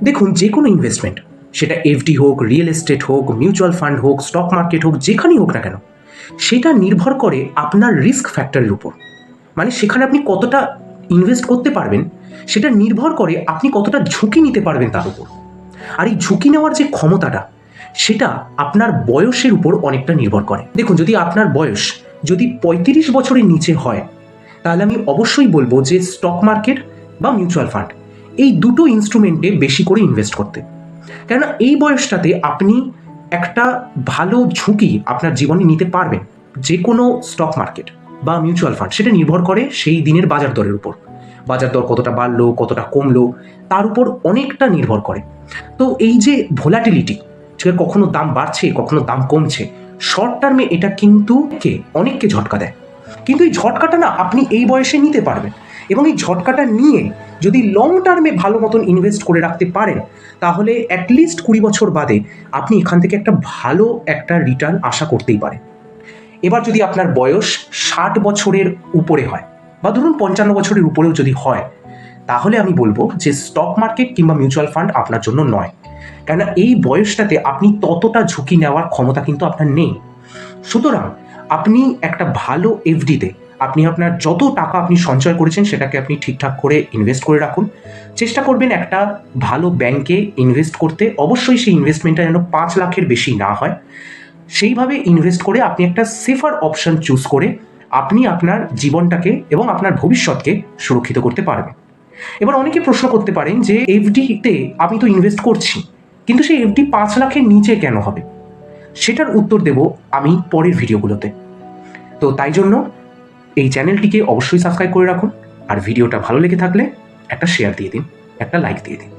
দেখুন, যে কোনো ইনভেস্টমেন্ট, সেটা এফডি হোক, রিয়েল এস্টেট হোক, মিউচুয়াল ফান্ড হোক, স্টক মার্কেট হোক, যেখানেই হোক না কেন, সেটা নির্ভর করে আপনার রিস্ক ফ্যাক্টরের উপর। মানে সেখানে আপনি কতটা ইনভেস্ট করতে পারবেন সেটা নির্ভর করে আপনি কতটা ঝুঁকি নিতে পারবেন তার উপর। আর এই ঝুঁকি নেওয়ার যে ক্ষমতাটা, সেটা আপনার বয়সের উপর অনেকটা নির্ভর করে। দেখুন, যদি আপনার বয়স যদি 35 বছরের নিচে হয়, তাহলে আমি অবশ্যই বলবো যে স্টক মার্কেট বা মিউচুয়াল ফান্ড, এই দুটো ইনস্ট্রুমেন্টে বেশি করে ইনভেস্ট করতে। কেননা এই বয়সটাতে আপনি একটা ভালো ঝুঁকি আপনার জীবনে নিতে পারবেন। যে কোনো স্টক মার্কেট বা মিউচুয়াল ফান্ড, সেটা নির্ভর করে সেই দিনের বাজার দরের উপর। বাজার দর কতটা বাড়লো, কতটা কমলো, তার উপর অনেকটা নির্ভর করে। তো এই যে ভোলাটিলিটি, ঠিক আছে, কখনো দাম বাড়ছে, কখনো দাম কমছে, শর্ট টার্মে এটা কিন্তু অনেককে ঝটকা দেয়। কিন্তু এই ঝটকাটা না আপনি এই বয়সে নিতে পারবেন, এবং এই ঝটকাটা নিয়ে যদি লং টার্মে ভালো মতন ইনভেস্ট করে রাখতে পারেন, তাহলে অ্যাটলিস্ট 20 বছর বাদে আপনি এখান থেকে একটা ভালো একটা রিটার্ন আশা করতেই পারেন। এবার যদি আপনার বয়স 60 বছরের উপরে হয়, বা ধরুন 55 বছরের উপরেও যদি হয়, তাহলে আমি বলবো যে স্টক মার্কেট কিংবা মিউচুয়াল ফান্ড আপনার জন্য নয়। কেননা এই বয়সটাতে আপনি ততটা ঝুঁকি নেওয়ার ক্ষমতা কিন্তু আপনার নেই। সুতরাং আপনি একটা ভালো এফডিতে আপনি আপনার যত টাকা আপনি সঞ্চয় করেছেন সেটাকে আপনি ঠিকঠাক করে ইনভেস্ট করে রাখুন। চেষ্টা করবেন একটা ভালো ব্যাংকে ইনভেস্ট করতে। অবশ্যই সেই ইনভেস্টমেন্টটা যেন 5 লাখের বেশি না হয়। সেইভাবে ইনভেস্ট করে আপনি একটা সেফার অপশন চুজ করে আপনি আপনার জীবনটাকে এবং আপনার ভবিষ্যৎকে সুরক্ষিত করতে পারবেন। এবার অনেকে প্রশ্ন করতে পারেন যে এফডিতে আমি তো ইনভেস্ট করছি, কিন্তু সেই এফডি 5 লাখের নিচে কেন হবে? সেটার উত্তর দেব আমি পরের ভিডিওগুলোতে। তো তাই জন্য এই চ্যানেলটিকে অবশ্যই সাবস্ক্রাইব করে রাখুন, আর ভিডিওটা ভালো লেগে থাকলে একটা শেয়ার দিয়ে দিন, একটা লাইক দিয়ে দিন।